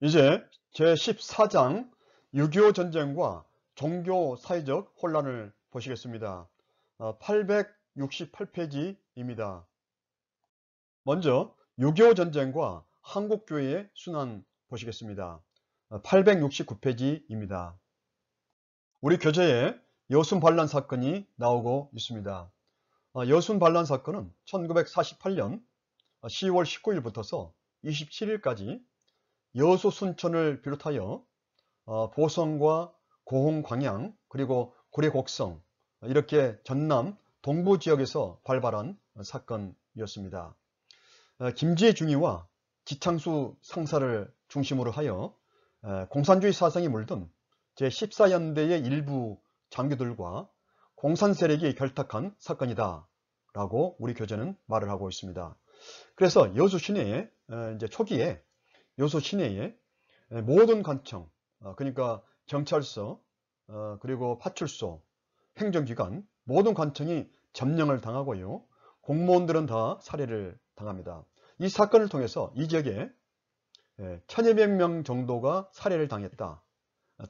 이제 제14장 6.25 전쟁과 종교 사회적 혼란을 보시겠습니다. 868페이지입니다. 먼저 6.25 전쟁과 한국교회의 순환 보시겠습니다. 869페이지입니다. 우리 교재에 여순 반란 사건이 나오고 있습니다. 여순 반란 사건은 1948년 10월 19일부터서 27일까지 여수 순천을 비롯하여 보성과 고흥 광양 그리고 구례 곡성 이렇게 전남 동부 지역에서 발발한 사건이었습니다. 김지혜 중위와 지창수 상사를 중심으로 하여 공산주의 사상이 물든 제14연대의 일부 장교들과 공산 세력이 결탁한 사건이다 라고 우리 교재는 말을 하고 있습니다. 그래서 여수 시내에 초기에 여수 시내에 모든 관청, 그러니까 경찰서, 그리고 파출소, 행정기관 모든 관청이 점령을 당하고요. 공무원들은 다 살해를 당합니다. 이 사건을 통해서 이 지역에 1200명 정도가 살해를 당했다.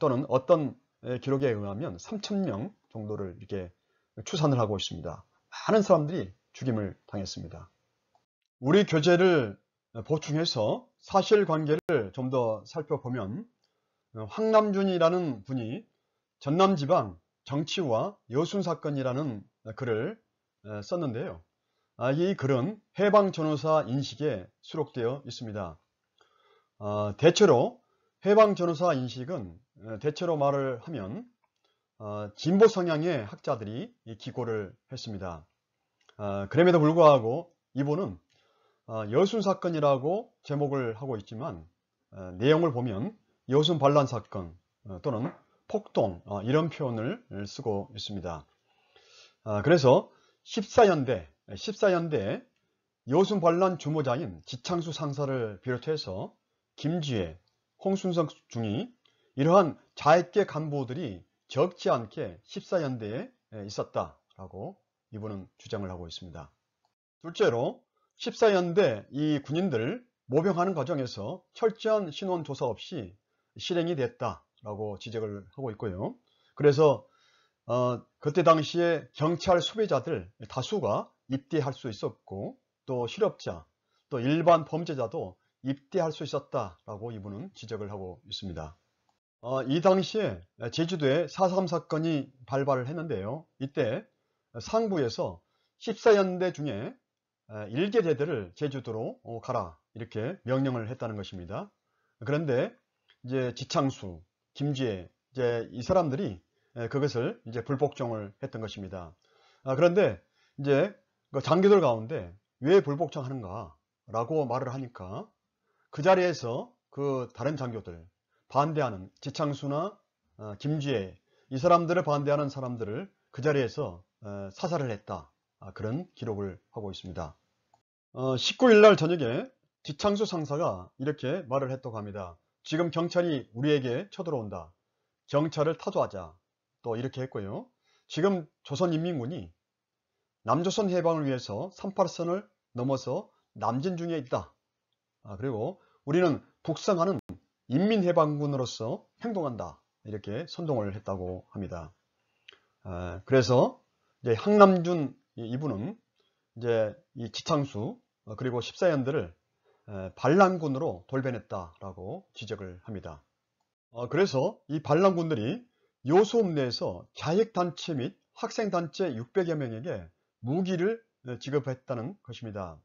또는 어떤 기록에 의하면 3000명 정도를 이렇게 추산을 하고 있습니다. 많은 사람들이 죽임을 당했습니다. 우리 교재를 보충해서 사실관계를 좀 더 살펴보면 황남준이라는 분이 전남지방 정치와 여순 사건이라는 글을 썼는데요. 이 글은 해방전후사 인식에 수록되어 있습니다. 대체로 해방전후사 인식은 대체로 말을 하면 진보 성향의 학자들이 기고를 했습니다. 그럼에도 불구하고 이분은 여순 사건이라고 제목을 하고 있지만 내용을 보면 여순 반란 사건 또는 폭동 이런 표현을 쓰고 있습니다. 그래서 14연대 여순 반란 주모자인 지창수 상사를 비롯해서 김지혜, 홍순석 중위 이러한 좌익계 간부들이 적지 않게 14연대에 있었다라고 이분은 주장을 하고 있습니다. 둘째로 14연대 이 군인들 모병하는 과정에서 철저한 신원 조사 없이 실행이 됐다라고 지적을 하고 있고요. 그래서 그때 당시에 경찰 수배자들 다수가 입대할 수 있었고 또 실업자 또 일반 범죄자도 입대할 수 있었다라고 이분은 지적을 하고 있습니다. 이 당시에 제주도에 4.3 사건이 발발을 했는데요. 이때 상부에서 14연대 중에 1개 대대를 제주도로 가라 이렇게 명령을 했다는 것입니다. 그런데 이제 지창수, 김지혜 이 사람들이 그것을 이제 불복종을 했던 것입니다. 그런데 이제 그 장교들 가운데 왜 불복종하는가 라고 말을 하니까 그 자리에서 그 다른 장교들 반대하는 지창수나 김지혜 이 사람들을 반대하는 사람들을 그 자리에서 사살을 했다. 그런 기록을 하고 있습니다. 19일 날 저녁에 지창수 상사가 이렇게 말을 했다고 합니다. 지금 경찰이 우리에게 쳐들어온다. 경찰을 타도하자. 또 이렇게 했고요. 지금 조선인민군이 남조선 해방을 위해서 38선을 넘어서 남진 중에 있다. 그리고 우리는 북상하는 인민해방군으로서 행동한다. 이렇게 선동을 했다고 합니다. 그래서 이제 황남준 이분은 이제 이 지창수 그리고 14연대를 반란군으로 돌변했다라고 지적을 합니다. 그래서 이 반란군들이 여수읍 내에서 자익단체 및 학생단체 600여 명에게 무기를 지급했다는 것입니다.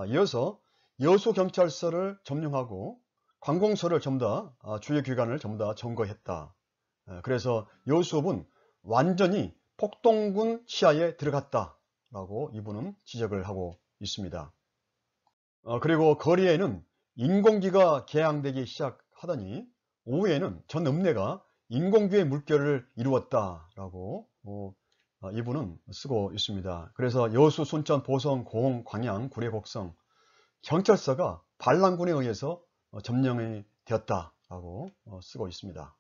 이어서 여수경찰서를 점령하고 관공서를 전부 다 주요 기관을 전부 다 점거했다. 그래서 여수읍은 완전히 폭동군 치하에 들어갔다 라고 이분은 지적을 하고 있습니다. 그리고 거리에는 인공기가 개양되기 시작하더니 오후에는 전 읍내가 인공기의 물결을 이루었다라고 이분은 쓰고 있습니다. 그래서 여수, 순천, 보성, 고흥, 광양, 구례, 곡성 경찰서가 반란군에 의해서 점령이 되었다라고 쓰고 있습니다.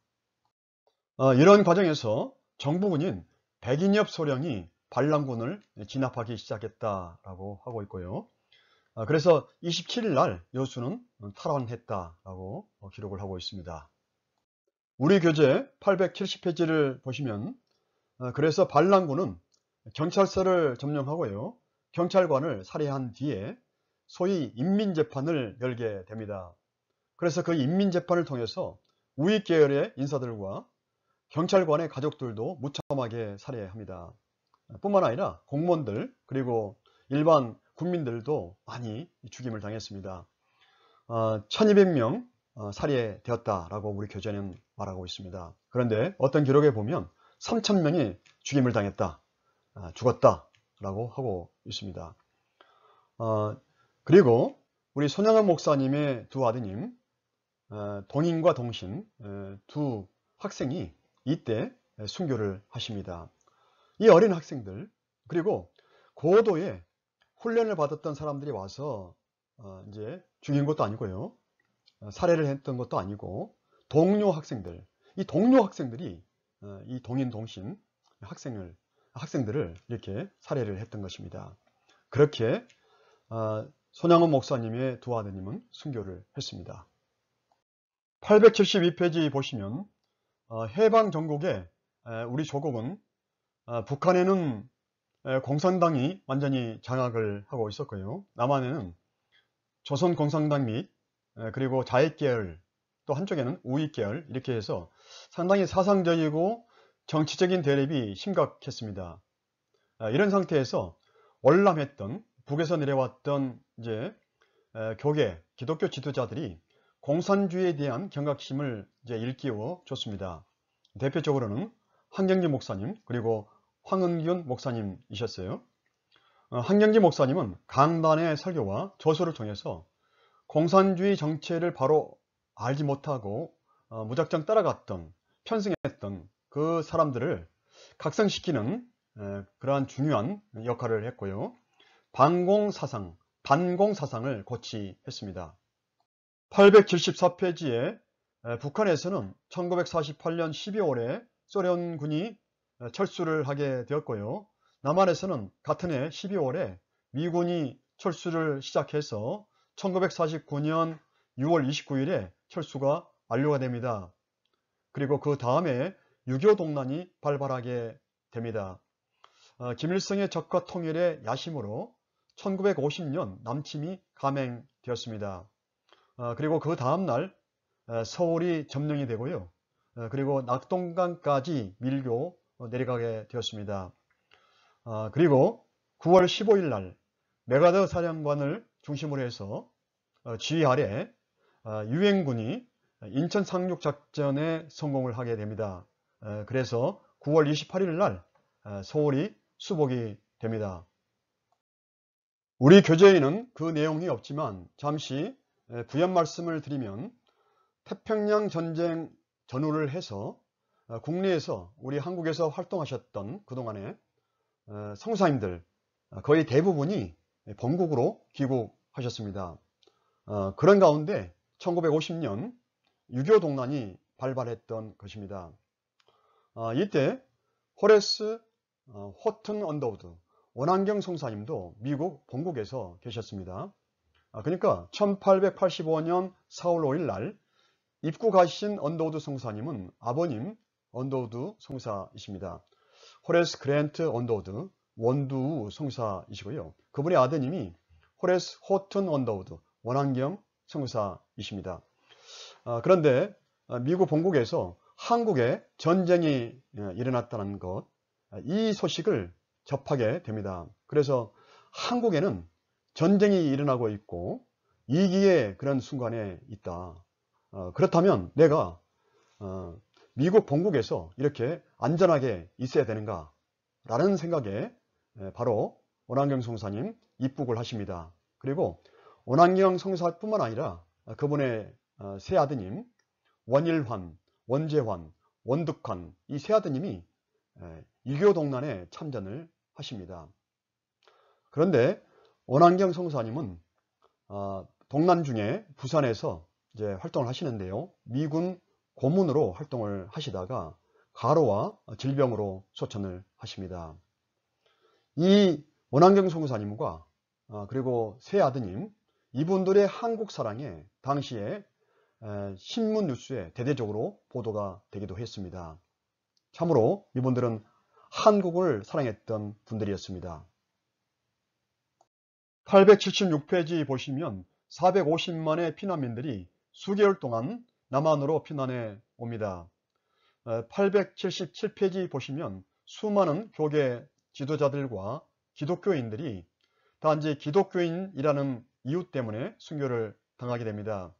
이런 과정에서 정부군인 백인엽 소령이 반란군을 진압하기 시작했다라고 하고 있고요. 그래서 27일 날 여수는 탈환했다라고 기록을 하고 있습니다. 우리 교재 870페이지를 보시면 그래서 반란군은 경찰서를 점령하고요. 경찰관을 살해한 뒤에 소위 인민재판을 열게 됩니다. 그래서 그 인민재판을 통해서 우익계열의 인사들과 경찰관의 가족들도 무참하게 살해합니다. 뿐만 아니라 공무원들 그리고 일반 국민들도 많이 죽임을 당했습니다. 1200명 살해되었다라고 우리 교재는 말하고 있습니다. 그런데 어떤 기록에 보면 3000명이 죽임을 당했다, 죽었다라고 하고 있습니다. 그리고 우리 손양원 목사님의 두 아드님, 동인과 동신 두 학생이 이때 순교를 하십니다. 이 어린 학생들 그리고 고도의 훈련을 받았던 사람들이 와서 이제 죽인 것도 아니고요, 살해를 했던 것도 아니고 동료 학생들, 이 동료 학생들이 이 동인 동신 학생들을 이렇게 살해를 했던 것입니다. 그렇게 손양원 목사님의 두 아드님은 순교를 했습니다. 872페이지 보시면 해방 전국에 우리 조국은 북한에는 공산당이 완전히 장악을 하고 있었고요. 남한에는 조선공산당 및 그리고 자익계열, 또 한쪽에는 우익계열, 이렇게 해서 상당히 사상적이고 정치적인 대립이 심각했습니다. 이런 상태에서 월남했던 북에서 내려왔던 이제 교계, 기독교 지도자들이 공산주의에 대한 경각심을 이제 일깨워 줬습니다. 대표적으로는 한경지 목사님 그리고 황은균 목사님이셨어요. 한경지 목사님은 강단의 설교와 저서를 통해서 공산주의 정체를 바로 알지 못하고 무작정 따라갔던, 편승했던 그 사람들을 각성시키는 그러한 중요한 역할을 했고요. 반공사상을 고취했습니다. 874페이지에 북한에서는 1948년 12월에 소련군이 철수를 하게 되었고요. 남한에서는 같은 해 12월에 미군이 철수를 시작해서 1949년 6월 29일에 철수가 완료가 됩니다. 그리고 그 다음에 6.25 동란이 발발하게 됩니다. 김일성의 적과 통일의 야심으로 1950년 남침이 감행되었습니다. 그리고 그 다음날 서울이 점령이 되고요. 그리고 낙동강까지 밀고 내려가게 되었습니다. 그리고 9월 15일 날 메가더 사령관을 중심으로 해서 지휘 아래 유엔군이 인천 상륙작전에 성공을 하게 됩니다. 그래서 9월 28일 날 서울이 수복이 됩니다. 우리 교재에는 그 내용이 없지만 잠시 부연 말씀을 드리면 태평양 전쟁 전후를 해서 국내에서 우리 한국에서 활동하셨던 그동안의 성사님들 거의 대부분이 본국으로 귀국하셨습니다. 그런 가운데 1950년 6.25 동란이 발발했던 것입니다. 이때 호레스 호튼 언더우드 원안경 성사님도 미국 본국에서 계셨습니다. 그러니까 1885년 4월 5일 날 입국하신 언더우드 성사님은 아버님 언더우드 성사이십니다. 호레스 그랜트 언더우드 원두 성사이시고요. 그분의 아드님이 호레스 호튼 언더우드 원안경 성사이십니다. 그런데 미국 본국에서 한국에 전쟁이 일어났다는 것, 이 소식을 접하게 됩니다. 그래서 한국에는 전쟁이 일어나고 있고 위기의 그런 순간에 있다. 그렇다면 내가 미국 본국에서 이렇게 안전하게 있어야 되는가 라는 생각에 바로 원안경 성사님 입국을 하십니다. 그리고 원안경 성사뿐만 아니라 그분의 세 아드님 원일환, 원재환, 원득환, 이 세 아드님이 6.25 동란에 참전을 하십니다. 그런데 원안경 성사님은 동란 중에 부산에서 이제 활동을 하시는데요. 미군 고문으로 활동을 하시다가 가로와 질병으로 소천을 하십니다. 이 원안경 성사님과 그리고 세 아드님, 이분들의 한국 사랑에 당시에 신문 뉴스에 대대적으로 보도가 되기도 했습니다. 참으로 이분들은 한국을 사랑했던 분들이었습니다. 876페이지 보시면 450만의 피난민들이 수개월 동안 남한으로 피난해 옵니다. 877페이지 보시면 수많은 교계 지도자들과 기독교인들이 단지 기독교인이라는 이유 때문에 순교를 당하게 됩니다.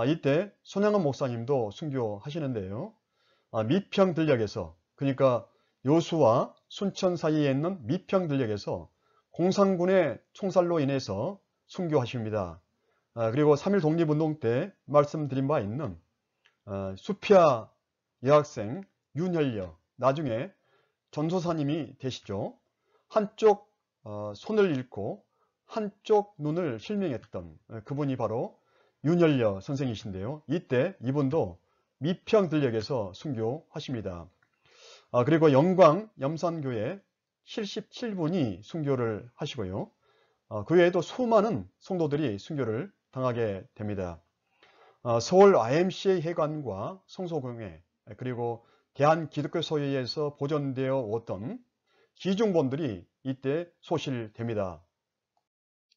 이때 손양원 목사님도 순교하시는데요. 미평들녘에서, 그러니까 요수와 순천 사이에 있는 미평들녘에서 공산군의 총살로 인해서 순교하십니다. 그리고 3.1 독립운동 때 말씀드린 바 있는 수피아 여학생 윤혈려, 나중에 전소사님이 되시죠. 한쪽 손을 잃고 한쪽 눈을 실명했던 그분이 바로 윤혈려 선생이신데요. 이때 이분도 미평들녘에서 순교하십니다. 그리고 영광 염산교회 77분이 순교를 하시고요. 그 외에도 수많은 성도들이 순교를 당하게 됩니다. 서울 IMCA 회관과 성소공회, 그리고 대한기독교소회에서 보존되어 오던 기중본들이 이때 소실됩니다.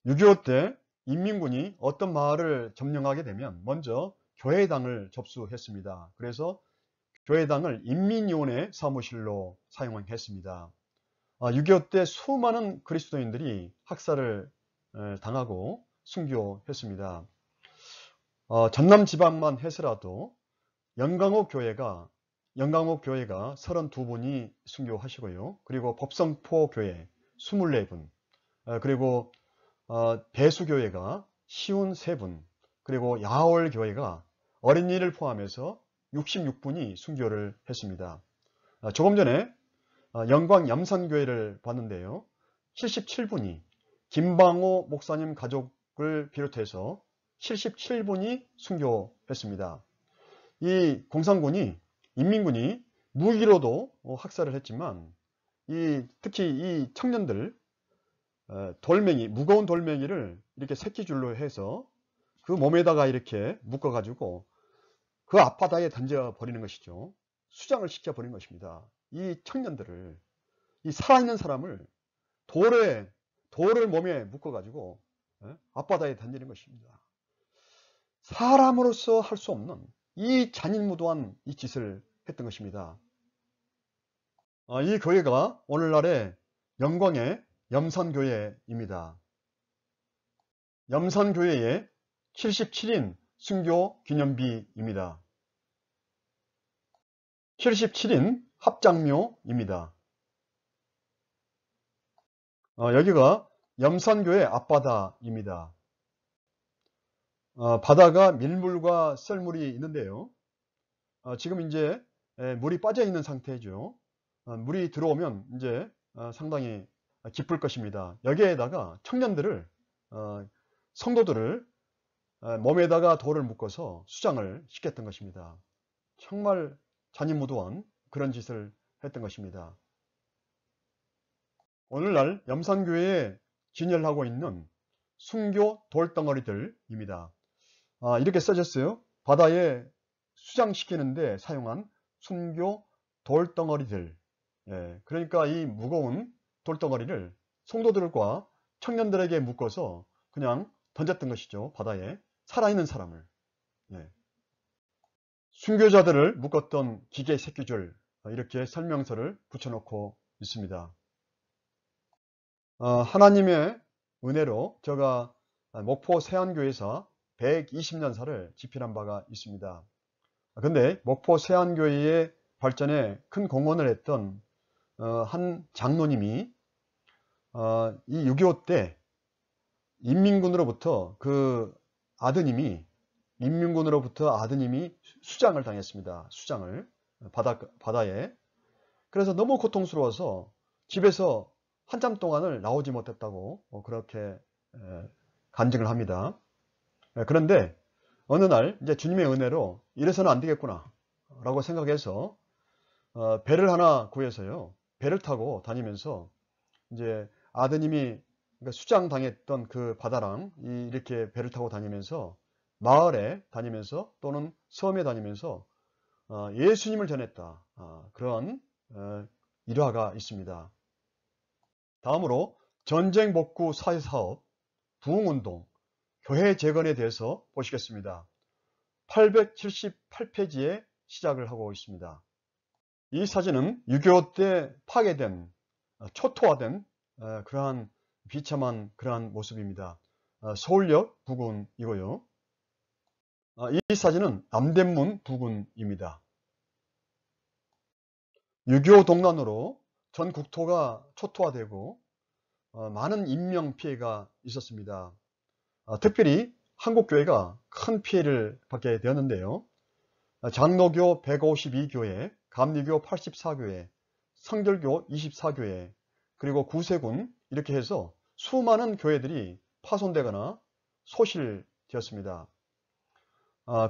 6.25 때 인민군이 어떤 마을을 점령하게 되면 먼저 교회당을 접수했습니다. 그래서 교회당을 인민위원회 사무실로 사용했습니다. 6.25 때 수많은 그리스도인들이 학살을 당하고 순교했습니다. 전남 지방만 해서라도 영광옥 교회가 32분이 순교하시고요. 그리고 법성포 교회 24분, 그리고 배수교회가 53분, 그리고 야월교회가 어린이를 포함해서 66분이 순교를 했습니다. 조금 전에 영광 염산교회를 봤는데요. 77분이 김방호 목사님 가족을 비롯해서 77분이 순교했습니다. 이 공산군이, 인민군이 무기로도 학살을 했지만 특히 이 청년들 돌멩이, 무거운 돌멩이를 이렇게 새끼줄로 해서 그 몸에다가 이렇게 묶어 가지고 그 앞바다에 던져 버리는 것이죠. 수장을 시켜 버리는 것입니다. 이 청년들을, 이 살아있는 사람을 돌을 몸에 묶어 가지고 앞바다에 던지는 것입니다. 사람으로서 할 수 없는 이 잔인무도한 이 짓을 했던 것입니다. 이 교회가 오늘날의 영광의 염산교회입니다. 염산교회의 77인 순교 기념비입니다. 77인 합장묘입니다. 여기가 염산교회 앞바다입니다. 바다가 밀물과 썰물이 있는데요. 지금 이제 물이 빠져 있는 상태죠. 물이 들어오면 이제 상당히 깊을 것입니다. 여기에다가 청년들을, 성도들을 몸에다가 돌을 묶어서 수장을 시켰던 것입니다. 정말 잔인무도한 그런 짓을 했던 것입니다. 오늘날 염산교회에 진열하고 있는 순교 돌덩어리들입니다. 이렇게 써졌어요. 바다에 수장시키는데 사용한 순교 돌덩어리들. 그러니까 이 무거운 돌덩어리를 성도들과 청년들에게 묶어서 그냥 던졌던 것이죠. 바다에 살아있는 사람을. 순교자들을 묶었던 기계 새끼줄, 이렇게 설명서를 붙여놓고 있습니다. 하나님의 은혜로 제가 목포 세안교회사 120년사를 집필한 바가 있습니다. 근데 목포 세안교회의 발전에 큰 공헌을 했던 한 장로님이 이 6.25 때 인민군으로부터 아드님이 수장을 당했습니다. 수장을 바다에. 그래서 너무 고통스러워서 집에서 한참 동안을 나오지 못했다고 그렇게 간증을 합니다. 그런데 어느 날 이제 주님의 은혜로 이래서는 안 되겠구나 라고 생각해서 배를 하나 구해서요. 배를 타고 다니면서 이제 아드님이 그러니까 수장당했던 그 바다랑 이렇게 배를 타고 다니면서 마을에 다니면서 또는 섬에 다니면서 예수님을 전했다. 그런 일화가 있습니다. 다음으로 전쟁 복구 사회사업, 부흥운동, 교회 재건에 대해서 보시겠습니다. 878페이지에 시작을 하고 있습니다. 이 사진은 6.25 때 파괴된, 초토화된 그러한 비참한 그러한 모습입니다. 서울역 부근이고요. 이 사진은 남대문 부근입니다. 6.25 동란으로 전 국토가 초토화되고 많은 인명피해가 있었습니다. 특별히 한국교회가 큰 피해를 받게 되었는데요. 장로교 152교회, 감리교 84교회, 성결교 24교회, 그리고 구세군 이렇게 해서 수많은 교회들이 파손되거나 소실되었습니다.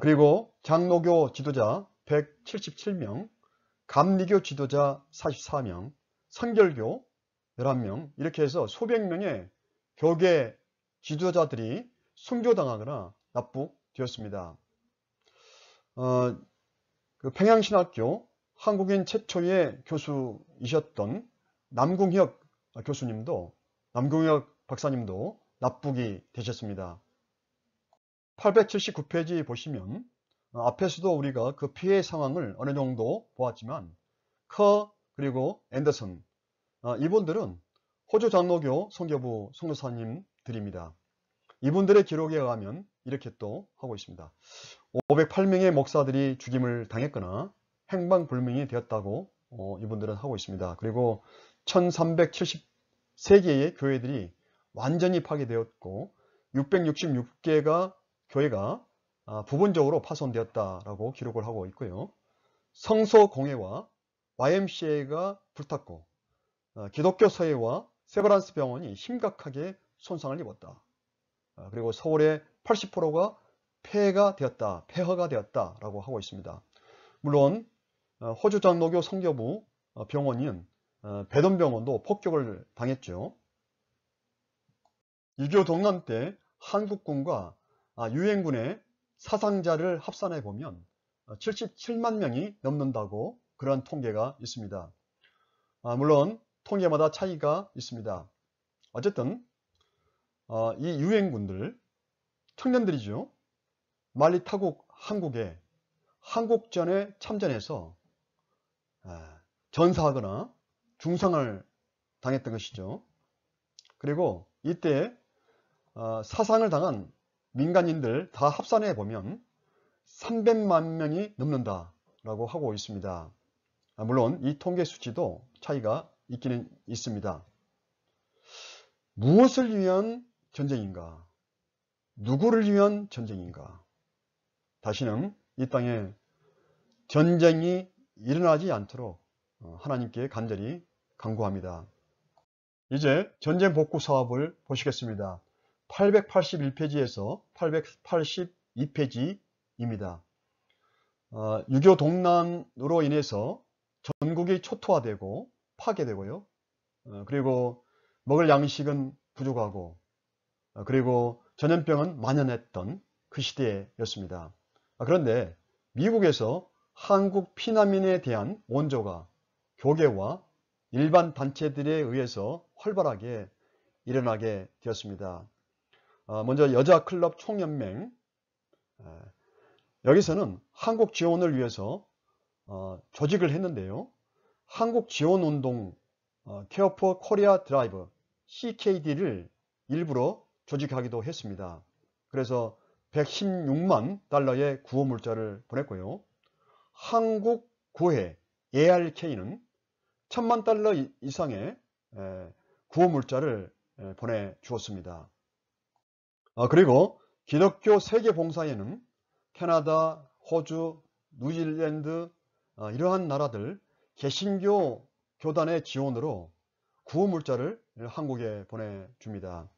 그리고 장로교 지도자 177명, 감리교 지도자 44명, 성결교 11명 이렇게 해서 수백 명의 교계 지도자들이 순교당하거나 납북되었습니다. 그 평양신학교 한국인 최초의 교수이셨던 남궁혁 교수님도, 남궁혁 박사님도 납북이 되셨습니다. 879페이지 보시면 앞에서도 우리가 그 피해 상황을 어느 정도 보았지만 커 그리고 앤더슨 이분들은 호주 장로교 선교부 선교사님들입니다. 이분들의 기록에 의하면 이렇게 또 하고 있습니다. 508명의 목사들이 죽임을 당했거나 행방불명이 되었다고 이분들은 하고 있습니다. 그리고 1373개의 교회들이 완전히 파괴되었고 666개가 교회가 부분적으로 파손되었다라고 기록을 하고 있고요. 성서공회와 YMCA가 불탔고 기독교 사회와 세브란스 병원이 심각하게 손상을 입었다. 그리고 서울의 80%가 폐허가 되었다라고 하고 있습니다. 물론 호주 장로교 선교부 병원인 배돈병원도 폭격을 당했죠. 6.25 동란 때 한국군과 유엔군의 사상자를 합산해 보면 77만 명이 넘는다고 그런 통계가 있습니다. 물론 통계마다 차이가 있습니다. 어쨌든 이 유엔군들, 청년들이죠. 말리타국 한국에 한국전에 참전해서 전사하거나 중상을 당했던 것이죠. 그리고 이때 사상을 당한 민간인들 다 합산해 보면 300만 명이 넘는다라고 하고 있습니다. 물론 이 통계 수치도 차이가 있기는 있습니다. 무엇을 위한 전쟁인가? 누구를 위한 전쟁인가? 다시는 이 땅에 전쟁이 일어나지 않도록 하나님께 간절히 간구합니다. 이제 전쟁 복구 사업을 보시겠습니다. 881페이지에서 882페이지입니다. 6.25 동란으로 인해서 전국이 초토화되고 파괴되고요. 그리고 먹을 양식은 부족하고 그리고 전염병은 만연했던 그 시대였습니다. 그런데 미국에서 한국 피난민에 대한 원조가 교계와 일반 단체들에 의해서 활발하게 일어나게 되었습니다. 먼저 여자클럽 총연맹, 여기서는 한국 지원을 위해서 조직을 했는데요. 한국 지원운동 케어 포 코리아 드라이브 CKD를 일부러 조직하기도 했습니다. 그래서 116만 달러의 구호 물자를 보냈고요. 한국 구회 ARK는 1000만 달러 이상의 구호 물자를 보내주었습니다. 그리고 기독교 세계봉사에는 캐나다, 호주, 뉴질랜드 이러한 나라들 개신교 교단의 지원으로 구호 물자를 한국에 보내줍니다.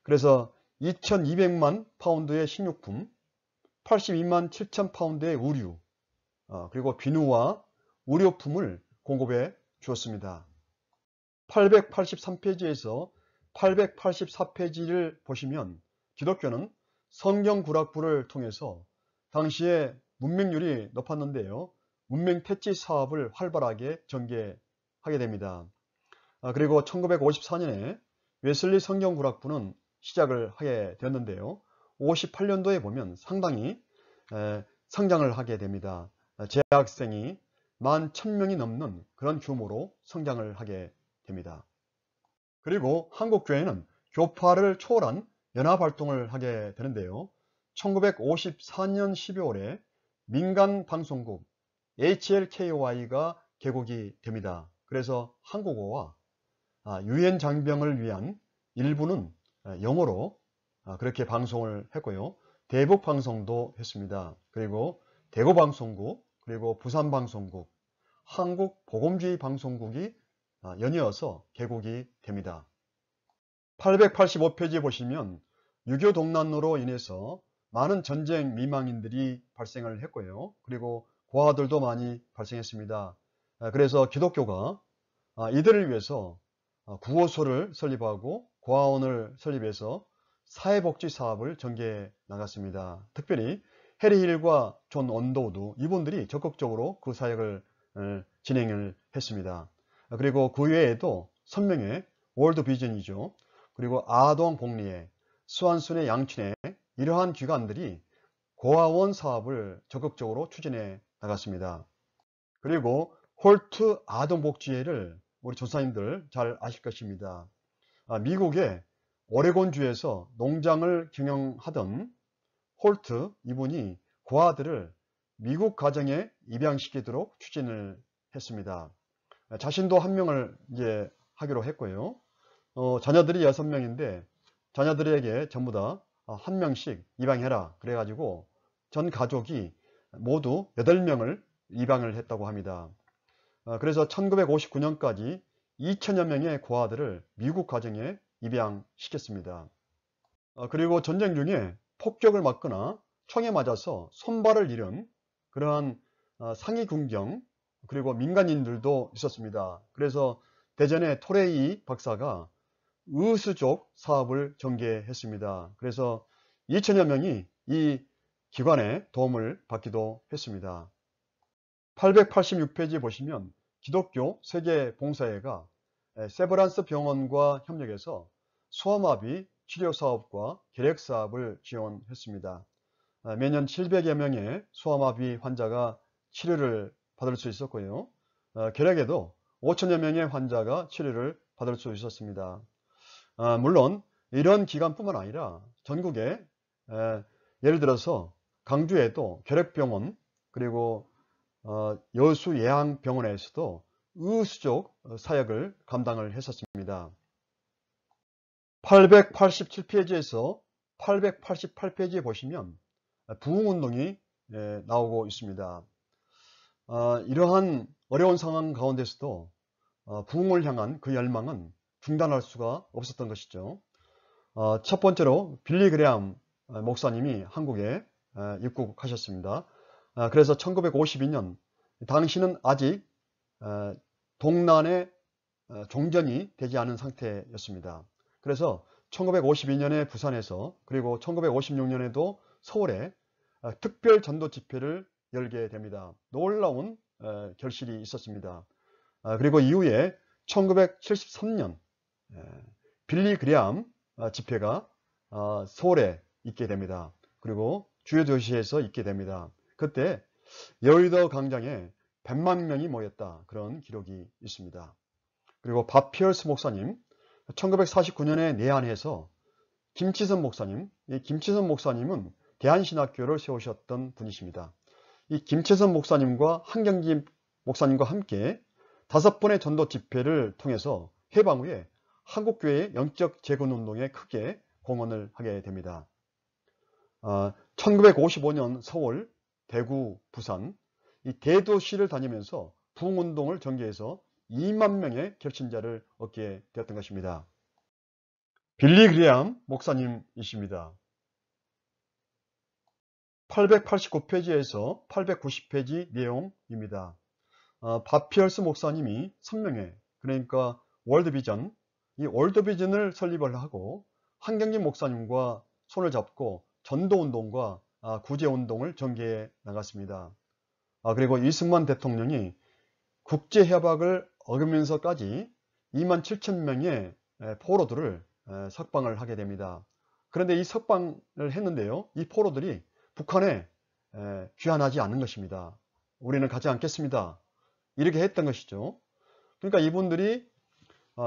그래서 2200만 파운드의 식료품, 82만 7천 파운드의 의류, 그리고 비누와 의료품을 공급해 주었습니다. 883페이지에서 884페이지를 보시면 기독교는 성경구락부를 통해서 당시에 문맹률이 높았는데요. 문맹 퇴치 사업을 활발하게 전개하게 됩니다. 그리고 1954년에 웨슬리 성경구락부는 시작을 하게 되었는데요. 58년도에 보면 상당히 성장을 하게 됩니다. 재학생이 11,000명이 넘는 그런 규모로 성장을 하게 됩니다. 그리고 한국교회는 교파를 초월한 연합활동을 하게 되는데요. 1954년 12월에 민간방송국 HLKY가 개국이 됩니다. 그래서 한국어와 유엔 장병을 위한 일부는 영어로 그렇게 방송을 했고요. 대북 방송도 했습니다. 그리고 대구방송국, 그리고 부산방송국, 한국복음주의 방송국이 연이어서 개국이 됩니다. 885페이지 보시면 유교 동란으로 인해서 많은 전쟁 미망인들이 발생을 했고요. 그리고 고아들도 많이 발생했습니다. 그래서 기독교가 이들을 위해서 구호소를 설립하고 고아원을 설립해서 사회복지 사업을 전개해 나갔습니다. 특별히 해리 힐과 존 언더우드 이분들이 적극적으로 그 사역을 진행을 했습니다. 그리고 그 외에도 선명의 월드 비전이죠. 그리고 아동 복리회, 수완순의 양춘회 이러한 기관들이 고아원 사업을 적극적으로 추진해 나갔습니다. 그리고 홀트 아동복지회를 우리 조사님들 잘 아실 것입니다. 미국의 오레곤주에서 농장을 경영하던 홀트 이분이 고아들을 미국 가정에 입양시키도록 추진을 했습니다. 자신도 한 명을 이제 하기로 했고요. 자녀들이 6명인데 자녀들에게 전부 다 한 명씩 입양해라 그래가지고 전 가족이 모두 8명을 입양을 했다고 합니다. 그래서 1959년까지 2천여 명의 고아들을 미국 가정에 입양시켰습니다. 그리고 전쟁 중에 폭격을 맞거나 총에 맞아서 손발을 잃은 그러한 상위 군경 그리고 민간인들도 있었습니다. 그래서 대전의 토레이 박사가 의수족 사업을 전개했습니다. 그래서 2천여 명이 이 기관의 도움을 받기도 했습니다. 886페이지 보시면 기독교 세계봉사회가 세브란스 병원과 협력해서 소아마비 치료사업과 계획사업을 지원했습니다. 매년 700여 명의 소아마비 환자가 치료를 받을 수 있었고요. 계략에도 5천여 명의 환자가 치료를 받을 수 있었습니다. 물론 이런 기관뿐만 아니라 전국에 예를 들어서 강주에도 계략병원 그리고 여수예양병원에서도 의수족 사역을 감당을 했었습니다. 887페이지에서 888페이지에 보시면 부흥운동이 나오고 있습니다. 이러한 어려운 상황 가운데서도 부흥을 향한 그 열망은 중단할 수가 없었던 것이죠. 첫 번째로 빌리 그레암 목사님이 한국에 입국하셨습니다. 그래서 1952년 당시는 아직 동란의 종전이 되지 않은 상태였습니다. 그래서 1952년에 부산에서 그리고 1956년에도 서울에 특별 전도 집회를 열게 됩니다. 놀라운 결실이 있었습니다. 그리고 이후에 1973년 빌리 그레암 집회가 서울에 있게 됩니다. 그리고 주요 도시에서 있게 됩니다. 그때 여의도 광장에 100만 명이 모였다. 그런 기록이 있습니다. 그리고 밥 피어스 목사님 1949년에 내한해서 김치선 목사님, 이 김치선 목사님은 대한신학교를 세우셨던 분이십니다. 이 김치선 목사님과 한경진 목사님과 함께 5번의 전도 집회를 통해서 해방 후에 한국교회의 영적 재건운동에 크게 공헌을 하게 됩니다. 1955년 서울, 대구, 부산 이 대도시를 다니면서 부흥운동을 전개해서 2만 명의 결신자를 얻게 되었던 것입니다. 빌리 그레암 목사님이십니다. 889페이지에서 890페이지 내용입니다. 밥 피어스 목사님이 선명회 그러니까 월드비전 이 월드비전을 설립을 하고 한경진 목사님과 손을 잡고 전도운동과 구제운동을 전개해 나갔습니다. 그리고 이승만 대통령이 국제협약을 어기면서까지 2만 7천 명의 포로들을 석방을 하게 됩니다. 그런데 이 석방을 했는데요, 이 포로들이 북한에 귀환하지 않는 것입니다. 우리는 가지 않겠습니다, 이렇게 했던 것이죠. 그러니까 이분들이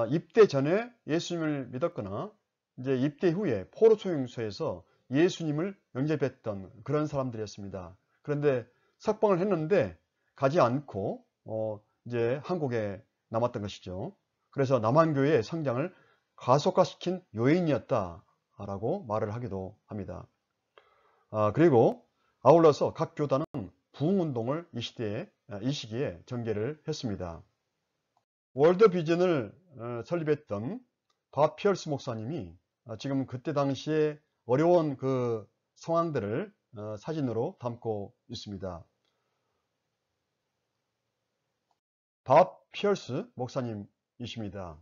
입대 전에 예수님을 믿었거나 이제 입대 후에 포로 수용소에서 예수님을 영접했던 그런 사람들이었습니다. 그런데 석방을 했는데 가지 않고 이제 한국에 남았던 것이죠. 그래서 남한교회의 성장을 가속화시킨 요인이었다라고 말을 하기도 합니다. 그리고 아울러서 각 교단은 부흥운동을 이 시기에 전개를 했습니다. 월드비전을 설립했던 밥 피어스 목사님이 지금 그때 당시에 어려운 그 상황들을 사진으로 담고 있습니다. 밥 피어스 목사님이십니다.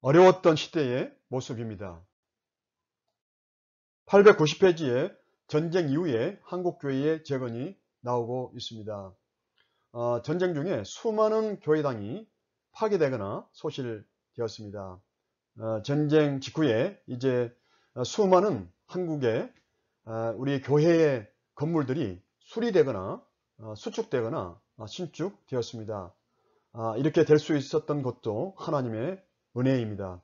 어려웠던 시대의 모습입니다. 890페이지에 전쟁 이후에 한국교회의 재건이 나오고 있습니다. 전쟁 중에 수많은 교회당이 파괴되거나 소실되었습니다. 전쟁 직후에 이제 수많은 한국의 우리 교회의 건물들이 수리되거나 수축되거나 신축되었습니다. 이렇게 될 수 있었던 것도 하나님의 은혜입니다.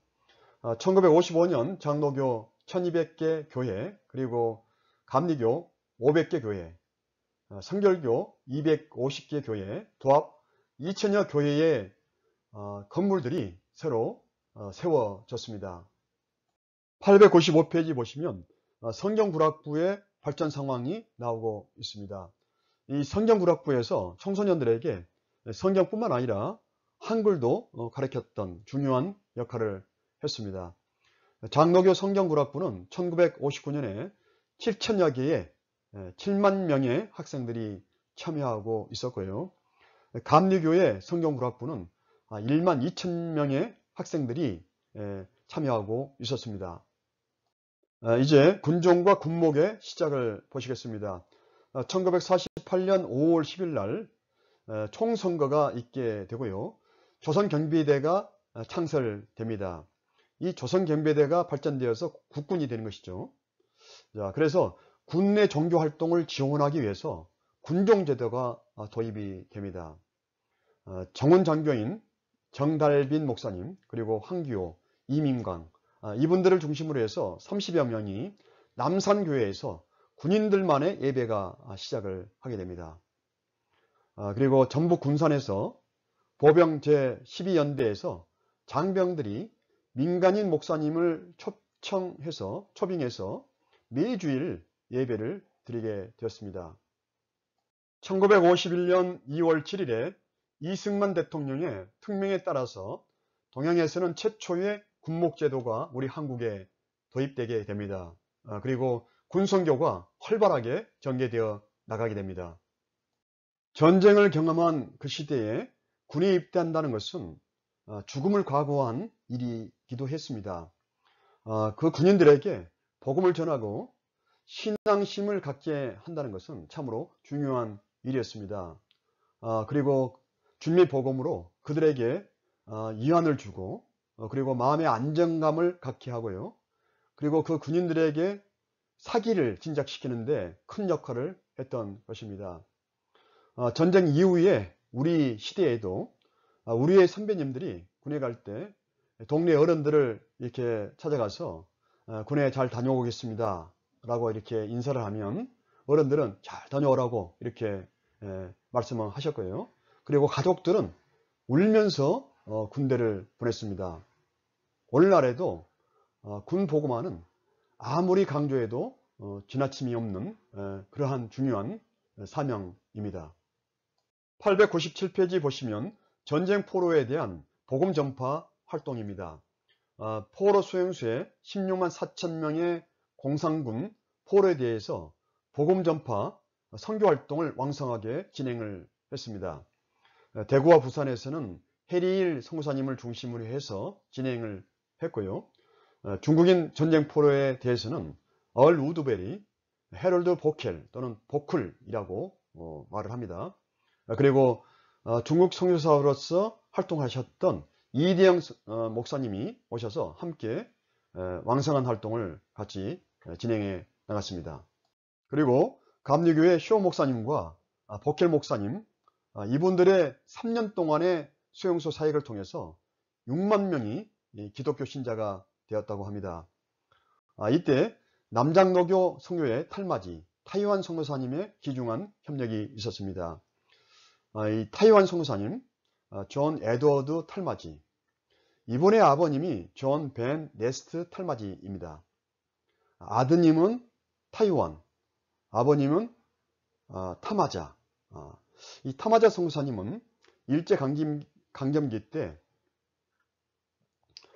1955년 장로교 1200개 교회, 그리고 감리교 500개 교회, 성결교 250개 교회, 도합 2000여 교회의 건물들이 새로 세워졌습니다. 895페이지 보시면 성경구락부의 발전 상황이 나오고 있습니다. 이 성경구락부에서 청소년들에게 성경뿐만 아니라 한글도 가르쳤던 중요한 역할을 했습니다. 장로교 성경구락부는 1959년에 7천여 개의 7만 명의 학생들이 참여하고 있었고요. 감리교의 성경구락부는 1만 2천 명의 학생들이 참여하고 있었습니다. 이제 군종과 군목의 시작을 보시겠습니다. 1948년 5월 10일 날 총선거가 있게 되고요. 조선경비대가 창설됩니다. 이 조선경비대가 발전되어서 국군이 되는 것이죠. 그래서 군내 종교활동을 지원하기 위해서 군종제도가 도입이 됩니다. 정훈 장교인, 정달빈 목사님, 그리고 황규호, 이민광, 이분들을 중심으로 해서 30여 명이 남산교회에서 군인들만의 예배가 시작을 하게 됩니다. 그리고 전북 군산에서 보병 제12연대에서 장병들이 민간인 목사님을 초빙해서 매주일 예배를 드리게 되었습니다. 1951년 2월 7일에 이승만 대통령의 특명에 따라서 동양에서는 최초의 군목제도가 우리 한국에 도입되게 됩니다. 그리고 군선교가 활발하게 전개되어 나가게 됩니다. 전쟁을 경험한 그 시대에 군에 입대한다는 것은 죽음을 각오한 일이기도 했습니다. 그 군인들에게 복음을 전하고 신앙심을 갖게 한다는 것은 참으로 중요한 일이었습니다. 그리고 주님의 복음으로 그들에게 위안을 주고 그리고 마음의 안정감을 갖게 하고요. 그리고 그 군인들에게 사기를 진작시키는데 큰 역할을 했던 것입니다. 전쟁 이후에 우리 시대에도 우리의 선배님들이 군에 갈 때 동네 어른들을 이렇게 찾아가서 군에 잘 다녀오겠습니다 라고 이렇게 인사를 하면 어른들은 잘 다녀오라고 이렇게 말씀을 하셨고요. 그리고 가족들은 울면서 군대를 보냈습니다. 오늘날에도 군 복음화는 아무리 강조해도 지나침이 없는 그러한 중요한 사명입니다. 897페이지 보시면 전쟁 포로에 대한 복음 전파 활동입니다. 포로 수용소에 16만 4천 명의 공산군 포로에 대해서 복음 전파 선교 활동을 왕성하게 진행을 했습니다. 대구와 부산에서는 해리일 성사님을 중심으로 해서 진행을 했고요. 중국인 전쟁 포로에 대해서는 얼 우드베리, 해럴드 보켈 또는 보클이라고 말을 합니다. 그리고 중국 선교사로서 활동하셨던 이대영 목사님이 오셔서 함께 왕성한 활동을 같이 진행해 나갔습니다. 그리고 감리교회 쇼 목사님과 보켈 목사님, 이분들의 3년 동안의 수용소 사역을 통해서 6만 명이 기독교 신자가 되었다고 합니다. 이때 남장로교 선교의 탈맞이 타이완 선교사님의 귀중한 협력이 있었습니다. 이 타이완 선교사님 존 에드워드 탈맞이, 이분의 아버님이 존 벤 네스트 탈맞이입니다. 아드님은 타이완, 아버님은 타마자. 이 타마자 선교사님은 일제강점기 때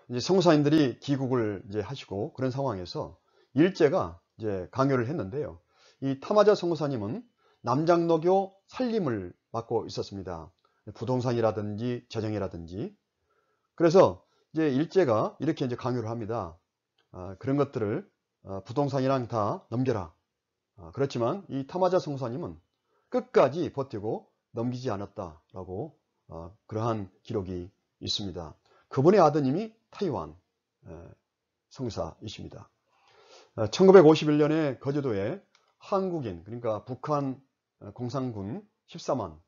이제 선교사님들이 귀국을 이제 하시고 그런 상황에서 일제가 이제 강요를 했는데요. 이 타마자 선교사님은 남장로교 살림을 맡고 있었습니다. 부동산이라든지 재정이라든지. 그래서 이제 일제가 이렇게 이제 강요를 합니다. 그런 것들을 부동산이랑 다 넘겨라. 그렇지만 이 타마자 선교사님은 끝까지 버티고 넘기지 않았다라고 그러한 기록이 있습니다. 그분의 아드님이 타이완 선교사이십니다. 1951년에 거제도에 한국인, 그러니까 북한 공산군 14만,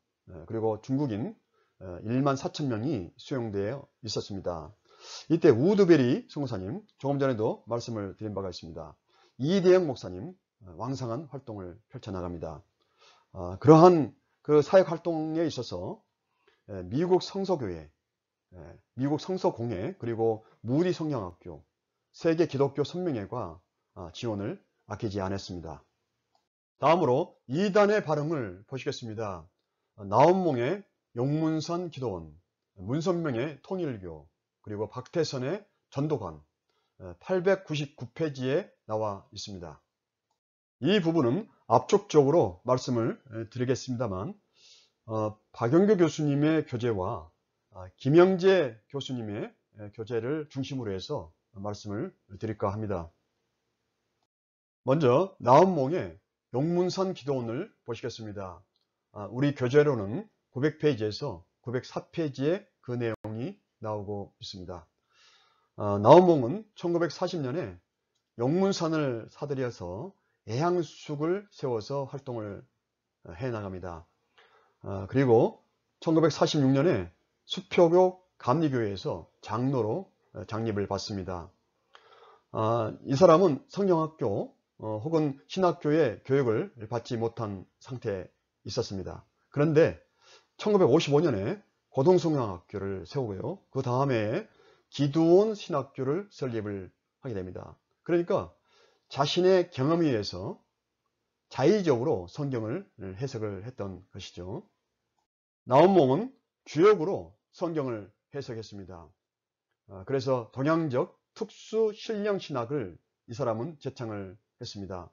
그리고 중국인 1만 4천 명이 수용되어 있었습니다. 이때 우드베리 선교사님, 조금 전에도 말씀을 드린 바가 있습니다. 이대영 목사님 왕성한 활동을 펼쳐나갑니다. 그러한 그 사역 활동에 있어서 미국 성서교회, 미국 성서공회, 그리고 무디 성령학교, 세계 기독교 선명회가 지원을 아끼지 않았습니다. 다음으로 이단의 발음을 보시겠습니다. 나온몽의 용문선 기도원, 문선명의 통일교, 그리고 박태선의 전도관 899페이지에 나와 있습니다. 이 부분은 압축적으로 말씀을 드리겠습니다만 박영규 교수님의 교재와 김영재 교수님의 교재를 중심으로 해서 말씀을 드릴까 합니다. 먼저 나온몽의 용문선 기도원을 보시겠습니다. 우리 교재로는 900페이지에서 904페이지에 그 내용이 나오고 있습니다. 나온몽은 1940년에 용문산을 사들여서 애향숙을 세워서 활동을 해나갑니다. 그리고 1946년에 수표교 감리교회에서 장로로 장립을 받습니다. 이 사람은 성경학교 혹은 신학교의 교육을 받지 못한 상태에 있었습니다. 그런데 1955년에 고등성경학교를 세우고요. 그 다음에 기두온 신학교를 설립을 하게 됩니다. 그러니까 자신의 경험에 의해서 자의적으로 성경을 해석을 했던 것이죠. 나온몽은 주역으로 성경을 해석했습니다. 그래서 동양적 특수 신령 신학을 이 사람은 제창을 했습니다.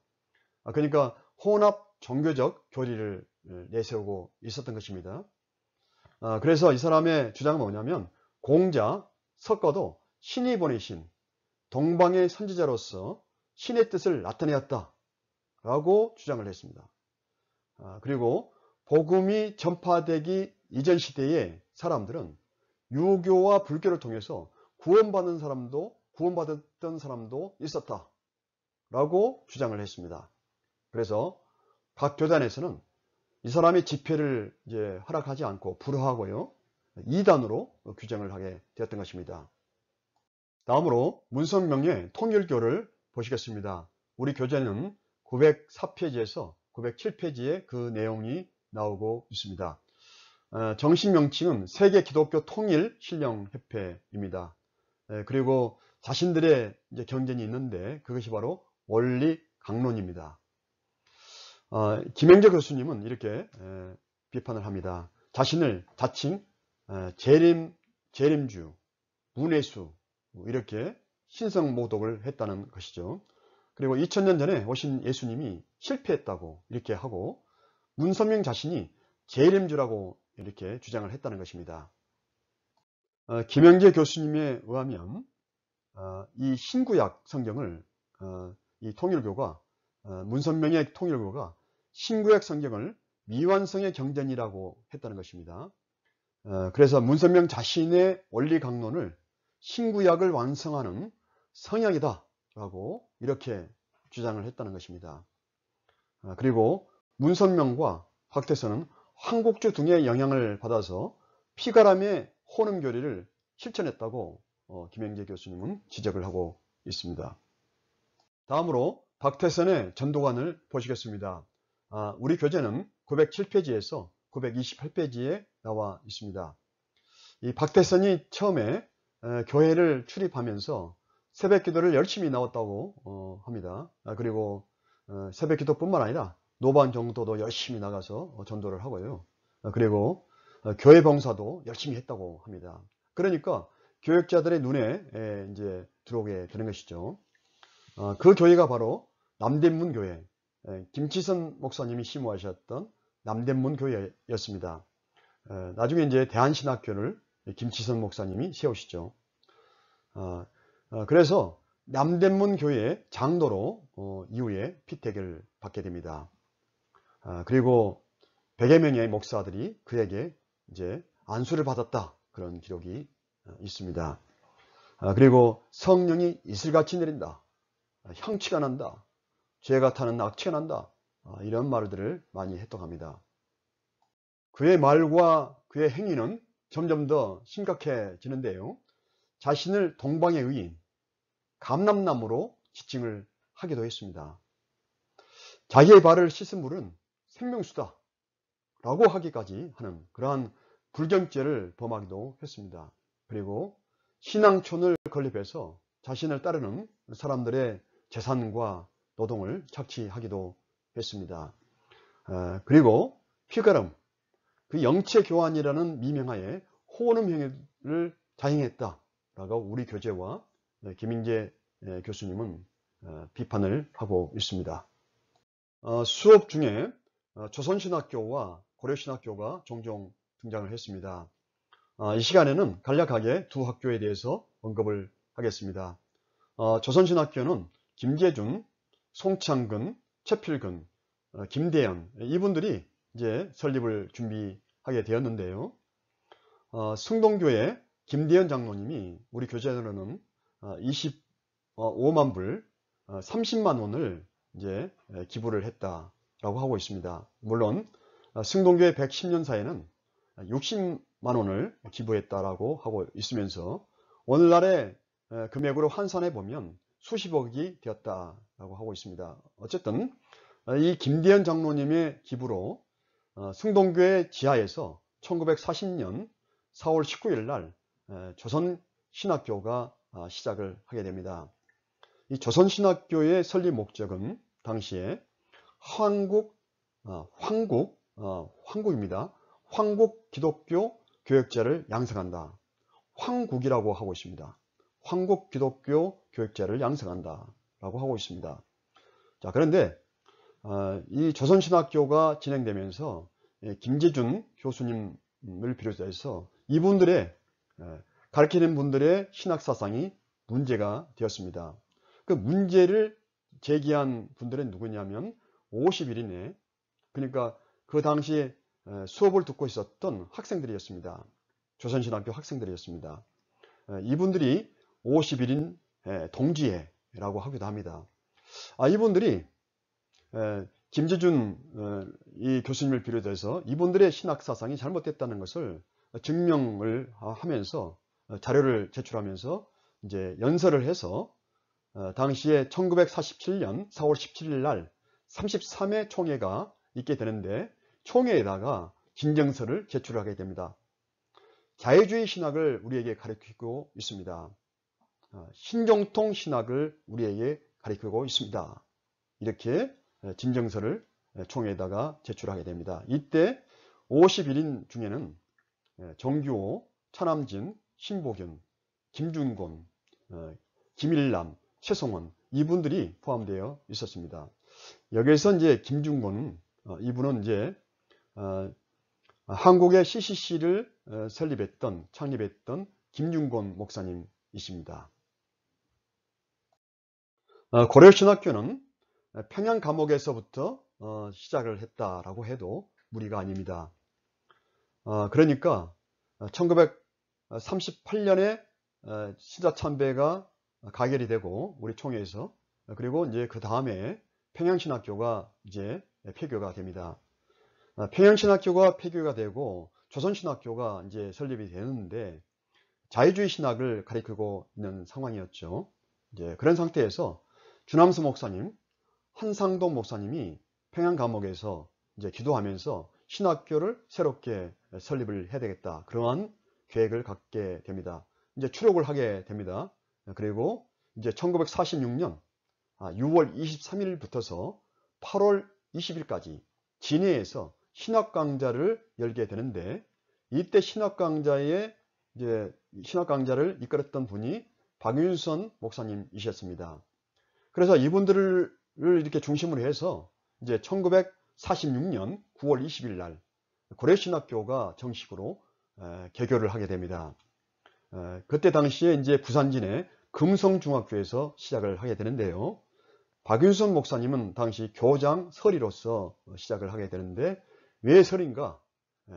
그러니까 혼합 종교적 교리를 내세우고 있었던 것입니다. 그래서 이 사람의 주장은 뭐냐면 공자, 석가도 신이 보내신 동방의 선지자로서 신의 뜻을 나타내었다 라고 주장을 했습니다. 그리고 복음이 전파되기 이전 시대의 사람들은 유교와 불교를 통해서 구원받았던 사람도 있었다 라고 주장을 했습니다. 그래서 각 교단에서는 이 사람이 집회를 이제 허락하지 않고 불허하고요, 이단으로 규정을 하게 되었던 것입니다. 다음으로 문선명의 통일교를 보시겠습니다. 우리 교재는 904페이지에서 907페이지에 그 내용이 나오고 있습니다. 정식 명칭은 세계 기독교 통일 신령협회입니다. 그리고 자신들의 이제 경전이 있는데 그것이 바로 원리 강론입니다. 김영재 교수님은 이렇게 비판을 합니다. 자신을 자칭 재림주, 문예수 이렇게 신성모독을 했다는 것이죠. 그리고 2000년 전에 오신 예수님이 실패했다고 이렇게 하고 문선명 자신이 재림주라고 이렇게 주장을 했다는 것입니다. 김영재 교수님에 의하면 이 신구약 성경을 이 통일교가 문선명의 통일교가 신구약 성경을 미완성의 경전이라고 했다는 것입니다. 그래서 문선명 자신의 원리 강론을 신구약을 완성하는 성약이다 라고 이렇게 주장을 했다는 것입니다. 그리고 문선명과 박태선은 한국주 등의 영향을 받아서 피가람의 혼음교리를 실천했다고 김영재 교수님은 지적을 하고 있습니다. 다음으로 박태선의 전도관을 보시겠습니다. 우리 교재는 907페이지에서 928페이지에 나와 있습니다. 이 박태선이 처음에 교회를 출입하면서 새벽기도를 열심히 나왔다고 합니다. 그리고 새벽기도뿐만 아니라 노반 정도도 열심히 나가서 전도를 하고요. 그리고 교회 봉사도 열심히 했다고 합니다. 그러니까 교역자들의 눈에 이제 들어오게 되는 것이죠. 그 교회가 바로 남대문 교회, 김치선 목사님이 심호하셨던 남대문 교회였습니다. 나중에 이제 대한신학교를 김치선 목사님이 세우시죠. 그래서 남대문 교회의 장로로 이후에 피택을 받게 됩니다. 그리고 100여 명의 목사들이 그에게 이제 안수를 받았다, 그런 기록이 있습니다. 그리고 성령이 이슬같이 내린다, 향취가 난다, 죄가 타는 악취가 난다, 이런 말들을 많이 했다고 합니다. 그의 말과 그의 행위는 점점 더 심각해지는데요. 자신을 동방의 의인, 감람나무로 지칭을 하기도 했습니다. 자기의 발을 씻은 물은 생명수다 라고 하기까지 하는 그러한 불경죄를 범하기도 했습니다. 그리고 신앙촌을 건립해서 자신을 따르는 사람들의 재산과 노동을 착취하기도 했습니다. 그리고 피가름, 그 영체교환이라는 미명하에 호언음 행위를 자행했다 라고 우리 교재와 김영재 교수님은 비판을 하고 있습니다. 수업 중에 조선신학교와 고려신학교가 종종 등장을 했습니다. 이 시간에는 간략하게 두 학교에 대해서 언급을 하겠습니다. 조선신학교는 김재준, 송창근, 최필근, 김대현, 이분들이 이제 설립을 준비하게 되었는데요. 승동교회 김대현 장로님이 우리 교재로는 25만 불, 30만 원을 이제 기부를 했다라고 하고 있습니다. 물론 승동교회 110년사에는 60만 원을 기부했다라고 하고 있으면서 오늘날의 금액으로 환산해 보면 수십억이 되었다라고 하고 있습니다. 어쨌든 이 김대현 장로님의 기부로 승동교회 지하에서 1940년 4월 19일 날 조선신학교가 시작을 하게 됩니다. 이 조선신학교의 설립 목적은 당시에 황국입니다. 황국 기독교 교역자를 양성한다. 황국이라고 하고 있습니다. 황국 기독교 교역자를 양성한다 라고 하고 있습니다. 자, 그런데 이 조선신학교가 진행되면서 김재준 교수님을 비롯해서 이분들의 가르치는 분들의 신학사상이 문제가 되었습니다. 그 문제를 제기한 분들은 누구냐면 50일이네. 그러니까 그 당시에 수업을 듣고 있었던 학생들이었습니다. 조선신학교 학생들이었습니다. 이분들이 50일인 동지회라고 하기도 합니다. 이분들이 김재준 이 교수님을 비롯해서 이분들의 신학사상이 잘못됐다는 것을 증명을 하면서 자료를 제출하면서 이제 연설을 해서 당시에 1947년 4월 17일 날 33회 총회가 있게 되는데 총회에다가 진정서를 제출하게 됩니다. 자유주의 신학을 우리에게 가르치고 있습니다. 신정통 신학을 우리에게 가르치고 있습니다. 이렇게 진정서를 총회에다가 제출하게 됩니다. 이때 51인 중에는 정규호, 차남진, 신보균, 김준곤, 김일남, 최성원 이분들이 포함되어 있었습니다. 여기에서 이제 김준곤 이분은 이제 한국의 CCC를 창립했던 김윤곤 목사님이십니다. 고려신학교는 평양 감옥에서부터 시작을 했다라고 해도 무리가 아닙니다. 그러니까 1938년에 시자참배가 가결이 되고 우리 총회에서, 그리고 이제 그 다음에 평양신학교가 이제 폐교가 됩니다. 평양신학교가 폐교가 되고 조선신학교가 이제 설립이 되는데 자유주의 신학을 가리키고 있는 상황이었죠. 이제 그런 상태에서 주남수 목사님, 한상동 목사님이 평양 감옥에서 이제 기도하면서 신학교를 새롭게 설립을 해야 되겠다, 그러한 계획을 갖게 됩니다. 이제 추록을 하게 됩니다. 그리고 이제 1946년 6월 23일부터서 8월 20일까지 진해에서 신학강좌를 열게 되는데, 이때 신학강좌를 이끌었던 분이 박윤선 목사님이셨습니다. 그래서 이분들을 이렇게 중심으로 해서 이제 1946년 9월 20일 날 고려신학교가 정식으로 개교를 하게 됩니다. 그때 당시에 이제 부산진의 금성중학교에서 시작을 하게 되는데요. 박윤선 목사님은 당시 교장 서리로서 시작을 하게 되는데, 왜 서리인가?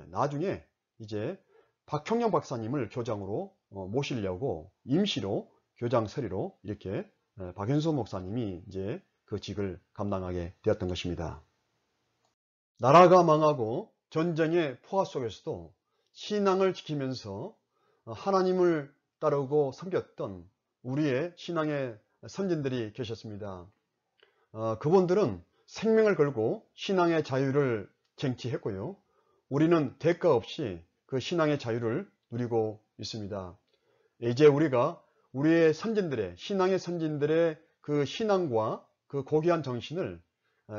나중에 이제 박형영 박사님을 교장으로 모시려고 임시로 교장 서리로 이렇게 박윤선 목사님이 이제 그 직을 감당하게 되었던 것입니다. 나라가 망하고 전쟁의 포화 속에서도 신앙을 지키면서 하나님을 따르고 섬겼던 우리의 신앙의 선진들이 계셨습니다. 그분들은 생명을 걸고 신앙의 자유를 쟁취했고요. 우리는 대가 없이 그 신앙의 자유를 누리고 있습니다. 이제 우리가 우리의 선진들의, 신앙의 선진들의 그 신앙과 그 고귀한 정신을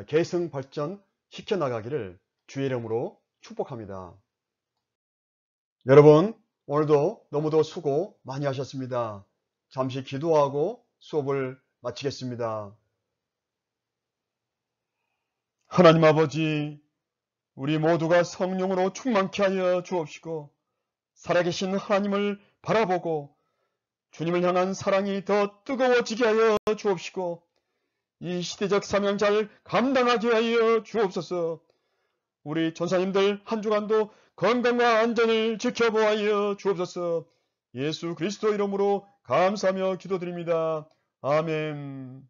계승 발전시켜 나가기를 주의 이름으로 축복합니다. 여러분, 오늘도 너무도 수고 많이 하셨습니다. 잠시 기도하고 수업을 마치겠습니다. 하나님 아버지, 우리 모두가 성령으로 충만케 하여 주옵시고, 살아계신 하나님을 바라보고 주님을 향한 사랑이 더 뜨거워지게 하여 주옵시고, 이 시대적 사명 잘 감당하게 하여 주옵소서. 우리 전사님들 한 주간도 건강과 안전을 지켜보아여 주옵소서. 예수 그리스도 이름으로 감사하며 기도드립니다. 아멘.